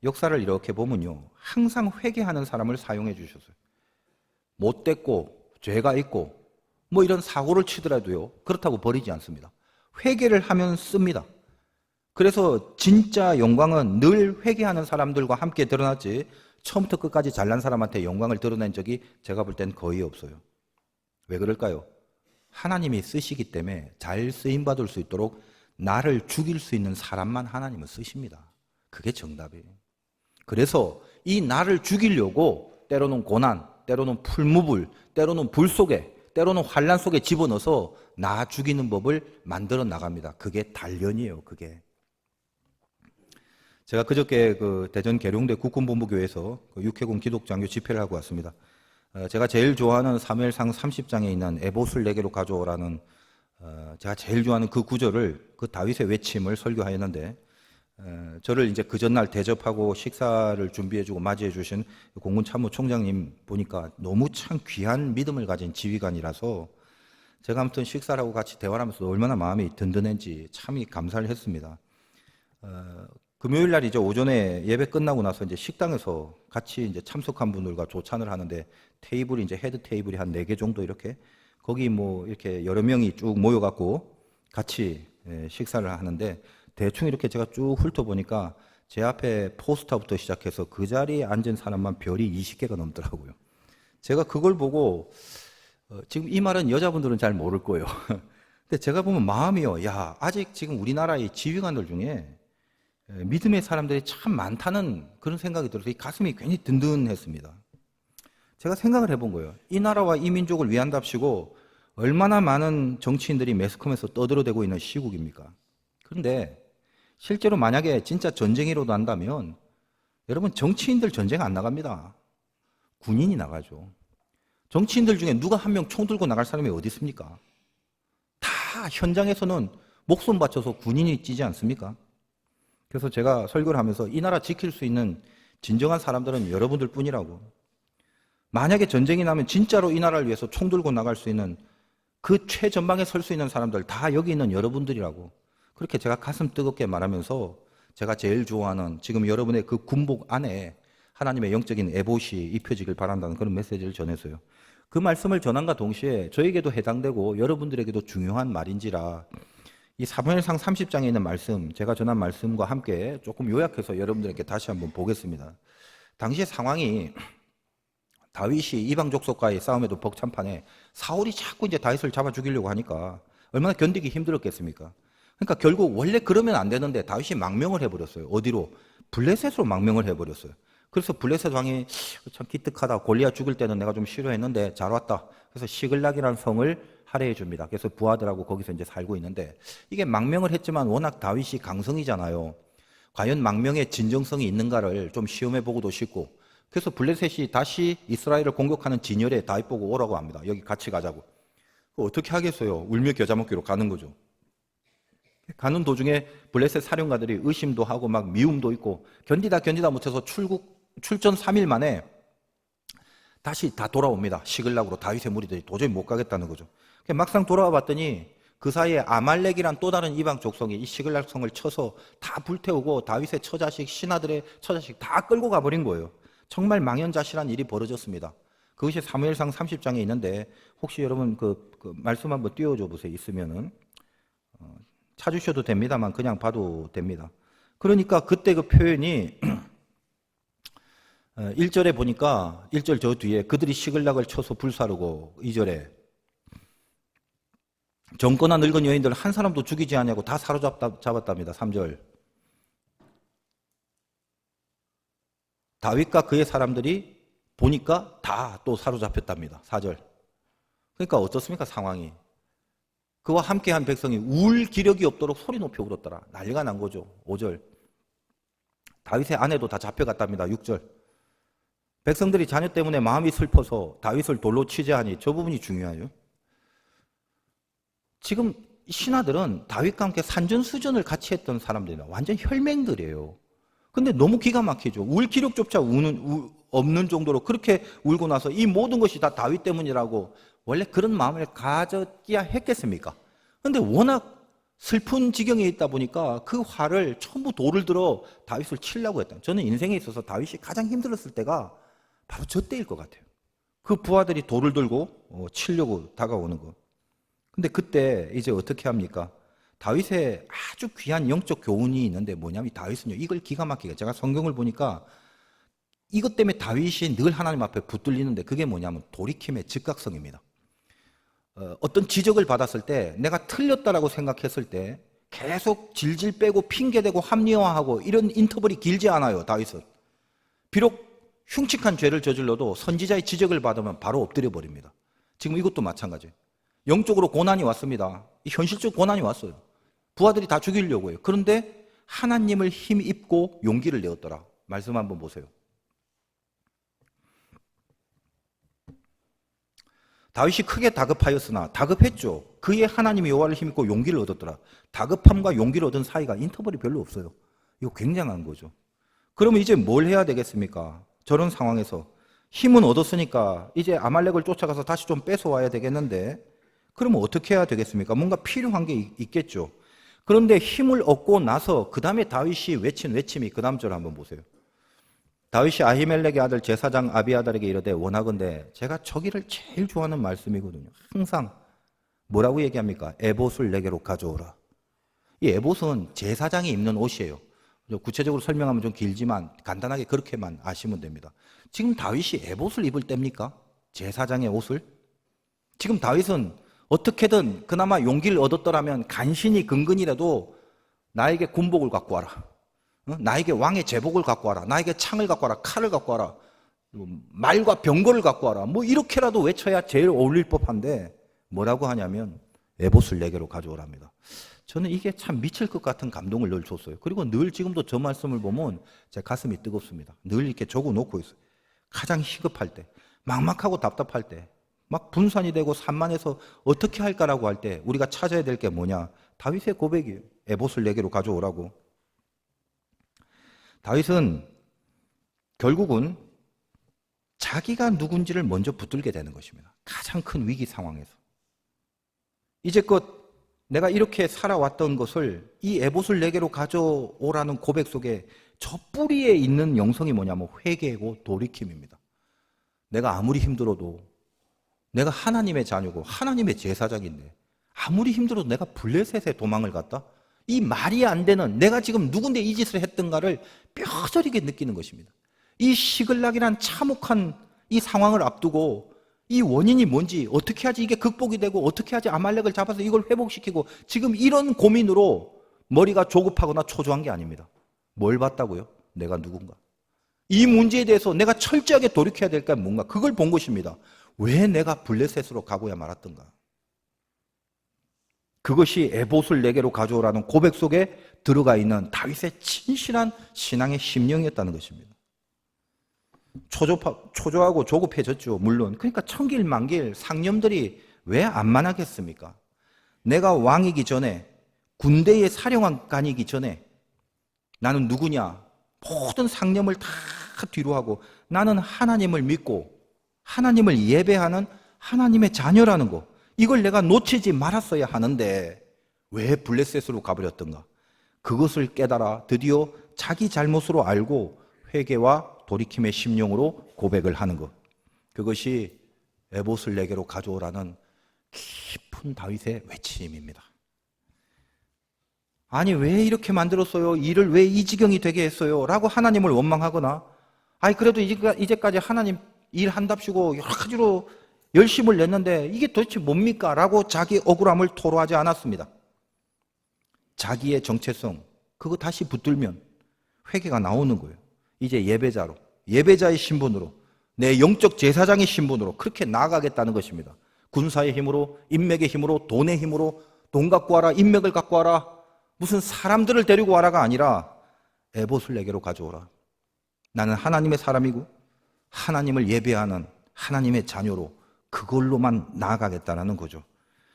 역사를 이렇게 보면요, 항상 회개하는 사람을 사용해 주셨어요. 못됐고 죄가 있고 뭐 이런 사고를 치더라도요, 그렇다고 버리지 않습니다. 회개를 하면 씁니다. 그래서 진짜 영광은 늘 회개하는 사람들과 함께 드러났지 처음부터 끝까지 잘난 사람한테 영광을 드러낸 적이 제가 볼 땐 거의 없어요. 왜 그럴까요? 하나님이 쓰시기 때문에 잘 쓰임받을 수 있도록 나를 죽일 수 있는 사람만 하나님은 쓰십니다. 그게 정답이에요. 그래서 이 나를 죽이려고 때로는 고난, 때로는 풀무불, 때로는 불 속에, 때로는 환란 속에 집어넣어서 나 죽이는 법을 만들어 나갑니다. 그게 단련이에요. 그게. 제가 그저께 그 대전 계룡대 국군본부교회에서 그 육해군 기독장교 집회를 하고 왔습니다. 제가 제일 좋아하는 사무엘상 30장에 있는 에봇을 내게로 가져오라는 제가 제일 좋아하는 그 구절을, 그 다윗의 외침을 설교하였는데, 저를 이제 그 전날 대접하고 식사를 준비해주고 맞이해주신 공군 참모총장님 보니까 너무 참 귀한 믿음을 가진 지휘관이라서 제가 아무튼 식사를 하고 같이 대화를 하면서 얼마나 마음이 든든한지 참이 감사를 했습니다. 금요일 날이죠. 오전에 예배 끝나고 나서 이제 식당에서 같이 이제 참석한 분들과 조찬을 하는데 테이블이 이제 헤드 테이블이 한 4개 정도 이렇게 거기 뭐 이렇게 여러 명이 쭉 모여갖고 같이 식사를 하는데 대충 이렇게 제가 쭉 훑어보니까 제 앞에 포스터부터 시작해서 그 자리에 앉은 사람만 별이 20개가 넘더라고요. 제가 그걸 보고 지금 이 말은 여자분들은 잘 모를 거예요. 근데 제가 보면 마음이요. 야, 아직 지금 우리나라의 지휘관들 중에 믿음의 사람들이 참 많다는 그런 생각이 들어서 이 가슴이 괜히 든든했습니다. 제가 생각을 해본 거예요. 이 나라와 이 민족을 위한답시고 얼마나 많은 정치인들이 매스컴에서 떠들어대고 있는 시국입니까? 그런데 실제로 만약에 진짜 전쟁이라도 한다면 여러분 정치인들 전쟁 안 나갑니다. 군인이 나가죠. 정치인들 중에 누가 한 명 총 들고 나갈 사람이 어디 있습니까? 다 현장에서는 목숨 바쳐서 군인이 뛰지 않습니까? 그래서 제가 설교를 하면서 이 나라 지킬 수 있는 진정한 사람들은 여러분들 뿐이라고. 만약에 전쟁이 나면 진짜로 이 나라를 위해서 총 들고 나갈 수 있는 그 최전방에 설 수 있는 사람들 다 여기 있는 여러분들이라고. 그렇게 제가 가슴 뜨겁게 말하면서 제가 제일 좋아하는 지금 여러분의 그 군복 안에 하나님의 영적인 에봇이 입혀지길 바란다는 그런 메시지를 전했어요. 그 말씀을 전함과 동시에 저에게도 해당되고 여러분들에게도 중요한 말인지라 이 사무엘상 30장에 있는 말씀, 제가 전한 말씀과 함께 조금 요약해서 여러분들에게 다시 한번 보겠습니다. 당시의 상황이 다윗이 이방 족속과의 싸움에도 벅찬 판에 사울이 자꾸 이제 다윗을 잡아 죽이려고 하니까 얼마나 견디기 힘들었겠습니까? 그러니까 결국 원래 그러면 안 되는데 다윗이 망명을 해버렸어요. 어디로? 블레셋으로 망명을 해버렸어요. 그래서 블레셋 왕이 참 기특하다. 골리앗 죽일 때는 내가 좀 싫어했는데 잘 왔다. 그래서 시글락이라는 성을 할애해 줍니다. 그래서 부하들하고 거기서 이제 살고 있는데 이게 망명을 했지만 워낙 다윗이 강성이잖아요. 과연 망명의 진정성이 있는가를 좀 시험해 보고도 싶고 그래서 블레셋이 다시 이스라엘을 공격하는 진열에 다윗 보고 오라고 합니다. 여기 같이 가자고. 어떻게 하겠어요? 울며 겨자 먹기로 가는 거죠. 가는 도중에 블레셋 사령가들이 의심도 하고 막 미움도 있고 견디다 못해서 출전 3일 만에 다시 다 돌아옵니다. 시글락으로 다윗의 무리들이 도저히 못 가겠다는 거죠. 막상 돌아와 봤더니 그 사이에 아말렉이란 또 다른 이방 족속이 이 시글락 성을 쳐서 다 불태우고 다윗의 처자식, 신하들의 처자식 다 끌고 가버린 거예요. 정말 망연자실한 일이 벌어졌습니다. 그것이 사무엘상 30장에 있는데 혹시 여러분 그 말씀 한번 띄워줘 보세요. 있으면은 찾으셔도 됩니다만 그냥 봐도 됩니다. 그러니까 그때 그 표현이 1절에 보니까 1절 저 뒤에 그들이 시글락을 쳐서 불사르고 2절에 젊거나 늙은 여인들 한 사람도 죽이지 않냐고 다 사로잡았답니다. 3절 다윗과 그의 사람들이 보니까 다 또 사로잡혔답니다. 4절 그러니까 어떻습니까 상황이. 그와 함께한 백성이 울 기력이 없도록 소리 높여 울었더라. 난리가 난 거죠. 5절 다윗의 아내도 다 잡혀갔답니다. 6절 백성들이 자녀 때문에 마음이 슬퍼서 다윗을 돌로 치자하니 저 부분이 중요해요. 지금 신하들은 다윗과 함께 산전수전을 같이 했던 사람들이나 완전 혈맹들이에요. 근데 너무 기가 막히죠. 울 기력조차 없는 정도로 그렇게 울고 나서 이 모든 것이 다 다윗 때문이라고 원래 그런 마음을 가졌기야 했겠습니까? 근데 워낙 슬픈 지경에 있다 보니까 그 화를 전부 돌을 들어 다윗을 치려고 했다. 저는 인생에 있어서 다윗이 가장 힘들었을 때가 바로 저 때일 것 같아요. 그 부하들이 돌을 들고 치려고 다가오는 거. 근데 그때 이제 어떻게 합니까? 다윗의 아주 귀한 영적 교훈이 있는데 뭐냐면 다윗은요 이걸 기가 막히게 제가 성경을 보니까 이것 때문에 다윗이 늘 하나님 앞에 붙들리는데 그게 뭐냐면 돌이킴의 즉각성입니다. 어떤 지적을 받았을 때 내가 틀렸다라고 생각했을 때 계속 질질 빼고 핑계대고 합리화하고 이런 인터벌이 길지 않아요. 다윗은 비록 흉측한 죄를 저질러도 선지자의 지적을 받으면 바로 엎드려 버립니다. 지금 이것도 마찬가지예요. 영적으로 고난이 왔습니다. 현실적 고난이 왔어요. 부하들이 다 죽이려고 해요. 그런데 하나님을 힘입고 용기를 내었더라. 말씀 한번 보세요. 다윗이 크게 다급하였으나 다급했죠. 그의 하나님의 여호와를 힘입고 용기를 얻었더라. 다급함과 용기를 얻은 사이가 인터벌이 별로 없어요. 이거 굉장한 거죠. 그러면 이제 뭘 해야 되겠습니까? 저런 상황에서 힘은 얻었으니까 이제 아말렉을 쫓아가서 다시 좀 뺏어와야 되겠는데 그러면 어떻게 해야 되겠습니까? 뭔가 필요한 게 있겠죠. 그런데 힘을 얻고 나서 그 다음에 다윗이 외친 외침이 그 다음 절 한번 보세요. 다윗이 아히멜렉의 아들 제사장 아비아달에게 이르되 원하건대 제가 저기를 제일 좋아하는 말씀이거든요. 항상 뭐라고 얘기합니까? 에봇을 내게로 가져오라. 이 에봇은 제사장이 입는 옷이에요. 구체적으로 설명하면 좀 길지만 간단하게 그렇게만 아시면 됩니다. 지금 다윗이 에봇을 입을 때입니까? 제사장의 옷을? 지금 다윗은 어떻게든 그나마 용기를 얻었더라면 간신히 근근이라도 나에게 군복을 갖고 와라. 나에게 왕의 제복을 갖고 와라. 나에게 창을 갖고 와라. 칼을 갖고 와라. 말과 병거를 갖고 와라. 뭐 이렇게라도 외쳐야 제일 어울릴 법한데 뭐라고 하냐면 에봇을 내게로 가져오랍니다. 저는 이게 참 미칠 것 같은 감동을 늘 줬어요. 그리고 늘 지금도 저 말씀을 보면 제 가슴이 뜨겁습니다. 늘 이렇게 적어놓고 있어요. 가장 시급할 때, 막막하고 답답할 때, 막 분산이 되고 산만해서 어떻게 할까라고 할 때 우리가 찾아야 될 게 뭐냐? 다윗의 고백이에요. 에봇을 내게로 가져오라고. 다윗은 결국은 자기가 누군지를 먼저 붙들게 되는 것입니다. 가장 큰 위기 상황에서. 이제껏 내가 이렇게 살아왔던 것을 이 에봇을 내게로 가져오라는 고백 속에 저 뿌리에 있는 영성이 뭐냐면 회개고 돌이킴입니다. 내가 아무리 힘들어도 내가 하나님의 자녀고 하나님의 제사장인데 아무리 힘들어도 내가 블레셋에 도망을 갔다? 이 말이 안 되는 내가 지금 누군데 이 짓을 했던가를 뼈저리게 느끼는 것입니다. 이 시글락이란 참혹한 이 상황을 앞두고 이 원인이 뭔지 어떻게 하지 이게 극복이 되고 어떻게 하지 아말렉을 잡아서 이걸 회복시키고 지금 이런 고민으로 머리가 조급하거나 초조한 게 아닙니다. 뭘 봤다고요? 내가 누군가. 이 문제에 대해서 내가 철저하게 돌이켜야 될까 뭔가 그걸 본 것입니다. 왜 내가 블레셋으로 가고야 말았던가. 그것이 에봇을 내게로 가져오라는 고백 속에 들어가 있는 다윗의 진실한 신앙의 심령이었다는 것입니다. 초조하고 조급해졌죠. 물론. 그러니까 천길만길 상념들이 왜 안 만하겠습니까? 내가 왕이기 전에 군대의 사령관이기 전에 나는 누구냐? 모든 상념을 다 뒤로 하고 나는 하나님을 믿고 하나님을 예배하는 하나님의 자녀라는 거. 이걸 내가 놓치지 말았어야 하는데 왜 블레셋으로 가버렸던가? 그것을 깨달아 드디어 자기 잘못으로 알고 회개와 돌이킴의 심령으로 고백을 하는 것. 그것이 에봇을 내게로 가져오라는 깊은 다윗의 외침입니다. 아니 왜 이렇게 만들었어요? 일을 왜 이 지경이 되게 했어요? 라고 하나님을 원망하거나 아니 그래도 이제까지 하나님 일한답시고 여러 가지로 열심을 냈는데 이게 도대체 뭡니까? 라고 자기 억울함을 토로하지 않았습니다. 자기의 정체성 그거 다시 붙들면 회개가 나오는 거예요. 이제 예배자로 예배자의 신분으로 내 영적 제사장의 신분으로 그렇게 나아가겠다는 것입니다. 군사의 힘으로 인맥의 힘으로 돈의 힘으로 돈 갖고 와라 인맥을 갖고 와라 무슨 사람들을 데리고 와라가 아니라 에봇을 내게로 가져오라. 나는 하나님의 사람이고 하나님을 예배하는 하나님의 자녀로 그걸로만 나아가겠다는 거죠.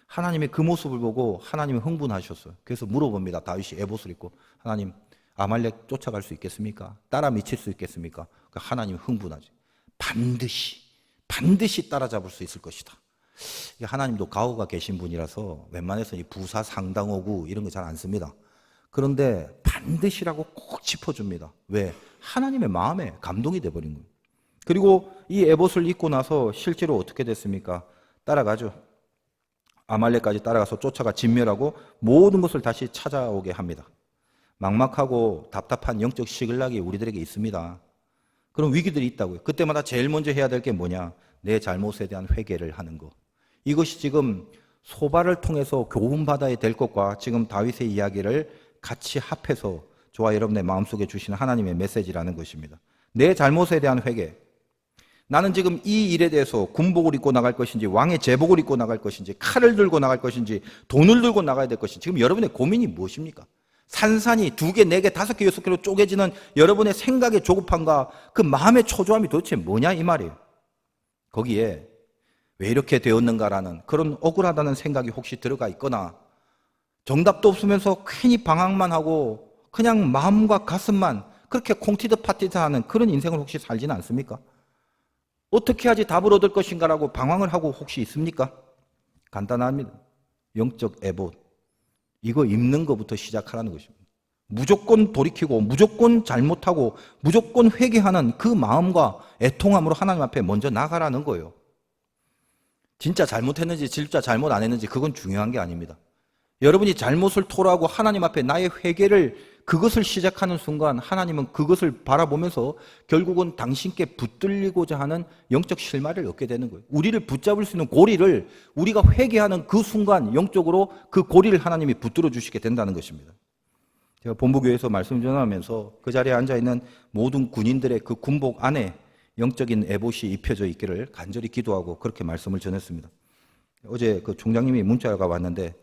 하나님의 그 모습을 보고 하나님이 흥분하셨어요. 그래서 물어봅니다. 다윗이 에봇을 입고 하나님 아말렉 쫓아갈 수 있겠습니까? 따라 미칠 수 있겠습니까? 하나님 흥분하지. 반드시 따라잡을 수 있을 것이다. 하나님도 가오가 계신 분이라서 웬만해서 이 부사 상당어구 이런 거 잘 안 씁니다. 그런데 반드시라고 꼭 짚어줍니다. 왜? 하나님의 마음에 감동이 돼버린 거예요. 그리고 이 에봇을 입고 나서 실제로 어떻게 됐습니까? 따라가죠. 아말렉까지 따라가서 쫓아가 진멸하고 모든 것을 다시 찾아오게 합니다. 막막하고 답답한 영적 시글락이 우리들에게 있습니다. 그런 위기들이 있다고요. 그때마다 제일 먼저 해야 될 게 뭐냐? 내 잘못에 대한 회개를 하는 것. 이것이 지금 소발을 통해서 교훈받아야 될 것과 지금 다윗의 이야기를 같이 합해서 저와 여러분의 마음속에 주시는 하나님의 메시지라는 것입니다. 내 잘못에 대한 회개. 나는 지금 이 일에 대해서 군복을 입고 나갈 것인지 왕의 제복을 입고 나갈 것인지 칼을 들고 나갈 것인지 돈을 들고 나가야 될 것인지 지금 여러분의 고민이 무엇입니까? 산산이 2개, 4개, 5개, 6개로 쪼개지는 여러분의 생각의 조급함과 그 마음의 초조함이 도대체 뭐냐 이 말이에요. 거기에 왜 이렇게 되었는가라는 그런 억울하다는 생각이 혹시 들어가 있거나 정답도 없으면서 괜히 방황만 하고 그냥 마음과 가슴만 그렇게 콩티드 파티드 하는 그런 인생을 혹시 살지는 않습니까? 어떻게 하지 답을 얻을 것인가라고 방황을 하고 혹시 있습니까? 간단합니다. 영적 에봇. 이거 입는 것부터 시작하라는 것입니다. 무조건 돌이키고 무조건 잘못하고 무조건 회개하는 그 마음과 애통함으로 하나님 앞에 먼저 나가라는 거예요. 진짜 잘못했는지 진짜 잘못 안 했는지 그건 중요한 게 아닙니다. 여러분이 잘못을 토로하고 하나님 앞에 나의 회개를 그것을 시작하는 순간 하나님은 그것을 바라보면서 결국은 당신께 붙들리고자 하는 영적 실마리를 얻게 되는 거예요. 우리를 붙잡을 수 있는 고리를 우리가 회개하는 그 순간 영적으로 그 고리를 하나님이 붙들어 주시게 된다는 것입니다. 제가 본부교회에서 말씀 전하면서 그 자리에 앉아있는 모든 군인들의 그 군복 안에 영적인 에봇이 입혀져 있기를 간절히 기도하고 그렇게 말씀을 전했습니다. 어제 그 총장님이 문자가 왔는데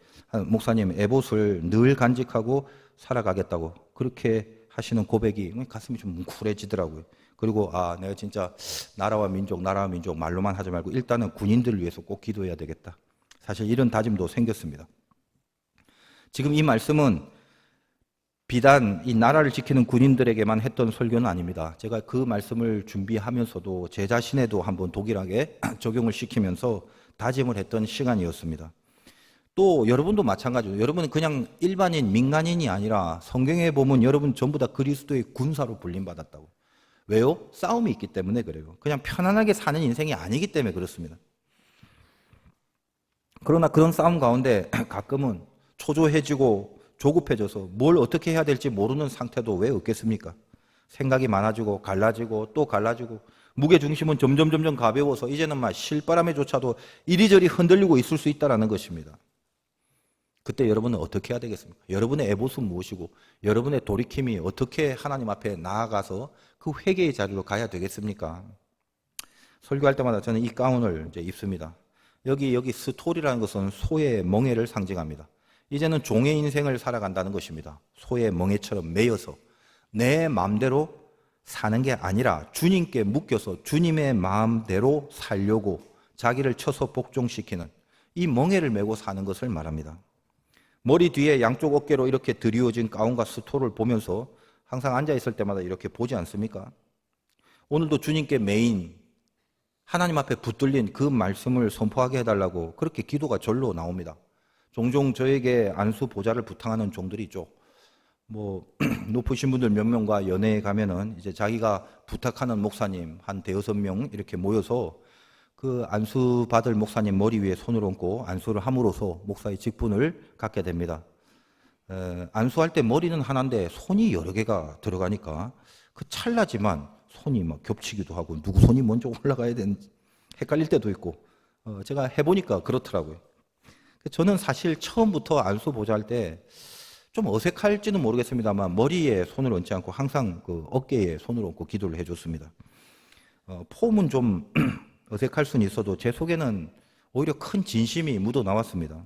목사님 에봇을 늘 간직하고 살아가겠다고 그렇게 하시는 고백이 가슴이 좀 뭉클해지더라고요. 그리고 내가 진짜 나라와 민족 말로만 하지 말고 일단은 군인들을 위해서 꼭 기도해야 되겠다. 사실 이런 다짐도 생겼습니다. 지금 이 말씀은 비단 이 나라를 지키는 군인들에게만 했던 설교는 아닙니다. 제가 그 말씀을 준비하면서도 제 자신에도 한번 동일하게 적용을 시키면서 다짐을 했던 시간이었습니다. 또 여러분도 마찬가지로 여러분은 그냥 일반인 민간인이 아니라 성경에 보면 여러분 전부 다 그리스도의 군사로 불림받았다고. 왜요? 싸움이 있기 때문에 그래요. 그냥 편안하게 사는 인생이 아니기 때문에 그렇습니다. 그러나 그런 싸움 가운데 가끔은 초조해지고 조급해져서 뭘 어떻게 해야 될지 모르는 상태도 왜 없겠습니까? 생각이 많아지고 갈라지고 또 갈라지고 무게중심은 점점 가벼워서 이제는 막 실바람에조차도 이리저리 흔들리고 있을 수 있다는 것입니다. 그때 여러분은 어떻게 해야 되겠습니까? 여러분의 에봇은 무엇이고 여러분의 돌이킴이 어떻게 하나님 앞에 나아가서 그 회개의 자리로 가야 되겠습니까? 설교할 때마다 저는 이 가운을 이제 입습니다. 여기 스토리라는 것은 소의 멍에를 상징합니다. 이제는 종의 인생을 살아간다는 것입니다. 소의 멍에처럼 매여서 내 마음대로 사는 게 아니라 주님께 묶여서 주님의 마음대로 살려고 자기를 쳐서 복종시키는 이 멍에를 메고 사는 것을 말합니다. 머리 뒤에 양쪽 어깨로 이렇게 드리워진 가운과 스토를 보면서 항상 앉아있을 때마다 이렇게 보지 않습니까? 오늘도 주님께 매인 하나님 앞에 붙들린 그 말씀을 선포하게 해달라고 그렇게 기도가 절로 나옵니다. 종종 저에게 안수 보좌를 부탁하는 종들이 있죠. 높으신 분들 몇 명과 연회에 가면은 이제 자기가 부탁하는 목사님 한 대여섯 명 이렇게 모여서 그 안수 받을 목사님 머리 위에 손을 얹고 안수를 함으로써 목사의 직분을 갖게 됩니다. 안수할 때 머리는 하나인데 손이 여러 개가 들어가니까 그 찰나지만 손이 막 겹치기도 하고 누구 손이 먼저 올라가야 되는지 헷갈릴 때도 있고 제가 해보니까 그렇더라고요. 저는 사실 처음부터 안수 보좌할 때 좀 어색할지는 모르겠습니다만 머리에 손을 얹지 않고 항상 그 어깨에 손을 얹고 기도를 해줬습니다. 폼은 좀 어색할 수는 있어도 제 속에는 오히려 큰 진심이 묻어 나왔습니다.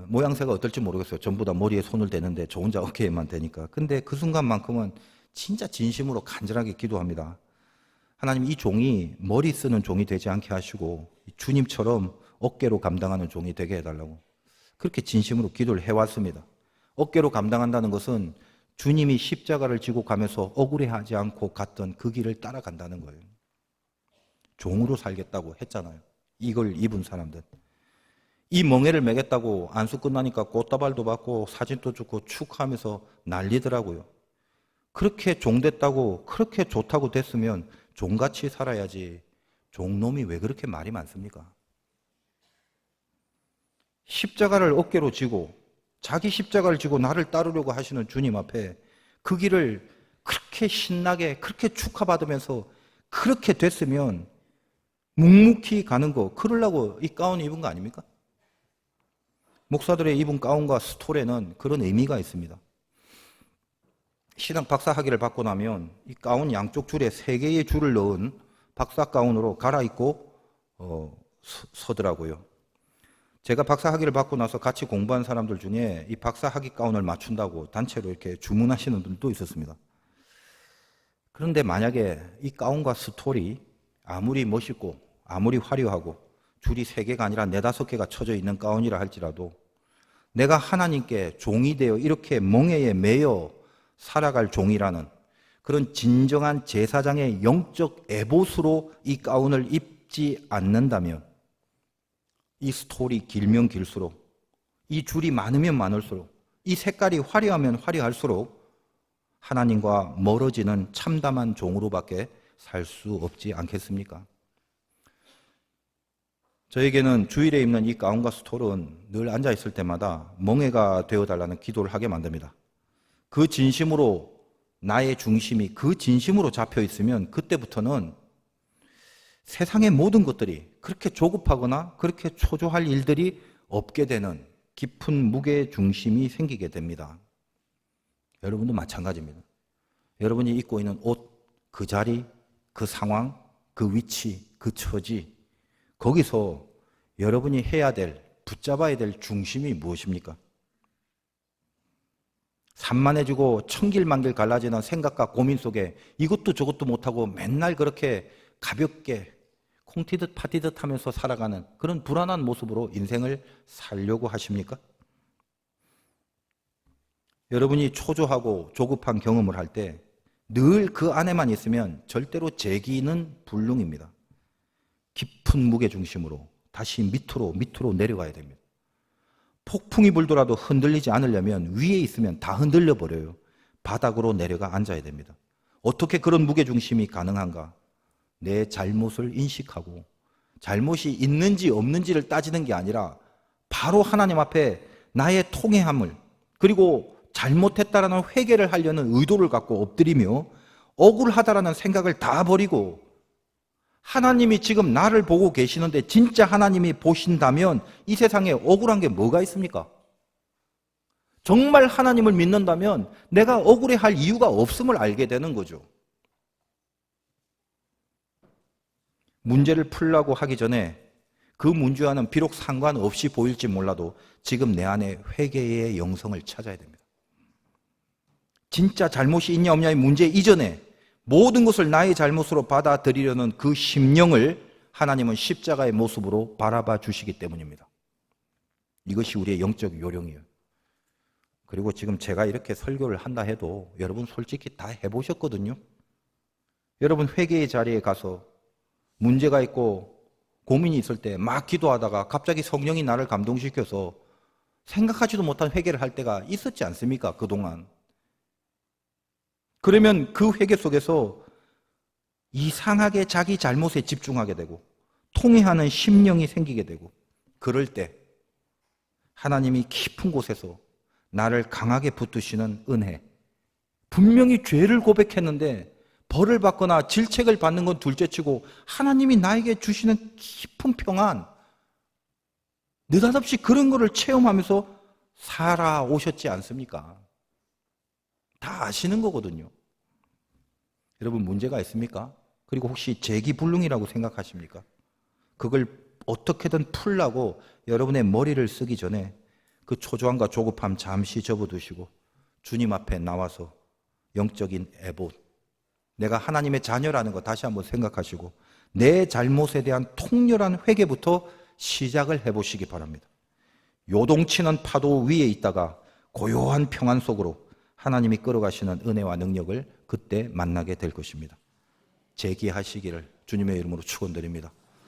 모양새가 어떨지 모르겠어요. 전부 다 머리에 손을 대는데 저 혼자 어깨에만 대니까. 근데 그 순간만큼은 진짜 진심으로 간절하게 기도합니다. 하나님, 이 종이 머리 쓰는 종이 되지 않게 하시고 주님처럼 어깨로 감당하는 종이 되게 해달라고 그렇게 진심으로 기도를 해왔습니다. 어깨로 감당한다는 것은 주님이 십자가를 지고 가면서 억울해하지 않고 갔던 그 길을 따라간다는 거예요. 종으로 살겠다고 했잖아요. 이걸 입은 사람들. 이 멍에를 매겠다고 안수 끝나니까 꽃다발도 받고 사진도 찍고 축하하면서 난리더라고요. 그렇게 종 됐다고 그렇게 좋다고 됐으면 종같이 살아야지 종놈이 왜 그렇게 말이 많습니까? 십자가를 어깨로 지고 자기 십자가를 지고 나를 따르려고 하시는 주님 앞에 그 길을 그렇게 신나게 그렇게 축하받으면서 그렇게 됐으면 묵묵히 가는 거 그러려고 이 가운 입은 거 아닙니까? 목사들의 입은 가운과 스토레는 그런 의미가 있습니다. 신학 박사 학위를 받고 나면 이 가운 양쪽 줄에 3개의 줄을 넣은 박사 가운으로 갈아입고 서더라고요. 제가 박사 학위를 받고 나서 같이 공부한 사람들 중에 이 박사 학위 가운을 맞춘다고 단체로 이렇게 주문하시는 분들도 있었습니다. 그런데 만약에 이 가운과 스토리 아무리 멋있고 아무리 화려하고 줄이 3개가 아니라 4, 5개가 쳐져 있는 가운이라 할지라도 내가 하나님께 종이 되어 이렇게 멍에에 매여 살아갈 종이라는 그런 진정한 제사장의 영적 에봇으로 이 가운을 입지 않는다면 이 스토리 길면 길수록 이 줄이 많으면 많을수록 이 색깔이 화려하면 화려할수록 하나님과 멀어지는 참담한 종으로밖에 살 수 없지 않겠습니까? 저에게는 주일에 입는 이 가운과 스톨은 늘 앉아있을 때마다 멍에가 되어달라는 기도를 하게 만듭니다. 그 진심으로 나의 중심이 그 진심으로 잡혀있으면 그때부터는 세상의 모든 것들이 그렇게 조급하거나 그렇게 초조할 일들이 없게 되는 깊은 무게 중심이 생기게 됩니다. 여러분도 마찬가지입니다. 여러분이 입고 있는 옷, 그 자리, 그 상황, 그 위치, 그 처지, 거기서 여러분이 해야 될, 붙잡아야 될 중심이 무엇입니까? 산만해지고 천길만길 갈라지는 생각과 고민 속에 이것도 저것도 못하고 맨날 그렇게 가볍게 콩튀듯 파티듯 하면서 살아가는 그런 불안한 모습으로 인생을 살려고 하십니까? 여러분이 초조하고 조급한 경험을 할 때 늘 그 안에만 있으면 절대로 재기는 불능입니다. 깊은 무게중심으로 다시 밑으로 내려가야 됩니다. 폭풍이 불더라도 흔들리지 않으려면 위에 있으면 다 흔들려 버려요. 바닥으로 내려가 앉아야 됩니다. 어떻게 그런 무게중심이 가능한가? 내 잘못을 인식하고 잘못이 있는지 없는지를 따지는 게 아니라 바로 하나님 앞에 나의 통회함을, 그리고 잘못했다라는 회개를 하려는 의도를 갖고 엎드리며 억울하다라는 생각을 다 버리고, 하나님이 지금 나를 보고 계시는데 진짜 하나님이 보신다면 이 세상에 억울한 게 뭐가 있습니까? 정말 하나님을 믿는다면 내가 억울해할 이유가 없음을 알게 되는 거죠. 문제를 풀려고 하기 전에 그 문제와는 비록 상관없이 보일지 몰라도 지금 내 안에 회개의 영성을 찾아야 됩니다. 진짜 잘못이 있냐 없냐의 문제 이전에 모든 것을 나의 잘못으로 받아들이려는 그 심령을 하나님은 십자가의 모습으로 바라봐 주시기 때문입니다. 이것이 우리의 영적 요령이에요. 그리고 지금 제가 이렇게 설교를 한다 해도 여러분 솔직히 다 해보셨거든요. 여러분 회개의 자리에 가서 문제가 있고 고민이 있을 때 막 기도하다가 갑자기 성령이 나를 감동시켜서 생각하지도 못한 회개를 할 때가 있었지 않습니까? 그동안. 그러면 그 회개 속에서 이상하게 자기 잘못에 집중하게 되고 통회하는 심령이 생기게 되고, 그럴 때 하나님이 깊은 곳에서 나를 강하게 붙드시는 은혜, 분명히 죄를 고백했는데 벌을 받거나 질책을 받는 건 둘째치고 하나님이 나에게 주시는 깊은 평안, 느닷없이 그런 거를 체험하면서 살아오셨지 않습니까? 다 아시는 거거든요. 여러분 문제가 있습니까? 그리고 혹시 재기불능이라고 생각하십니까? 그걸 어떻게든 풀라고 여러분의 머리를 쓰기 전에 그 초조함과 조급함 잠시 접어두시고 주님 앞에 나와서 영적인 애봇, 내가 하나님의 자녀라는 거 다시 한번 생각하시고 내 잘못에 대한 통렬한 회개부터 시작을 해보시기 바랍니다. 요동치는 파도 위에 있다가 고요한 평안 속으로 하나님이 끌어가시는 은혜와 능력을 그때 만나게 될 것입니다. 재기하시기를 주님의 이름으로 축원드립니다.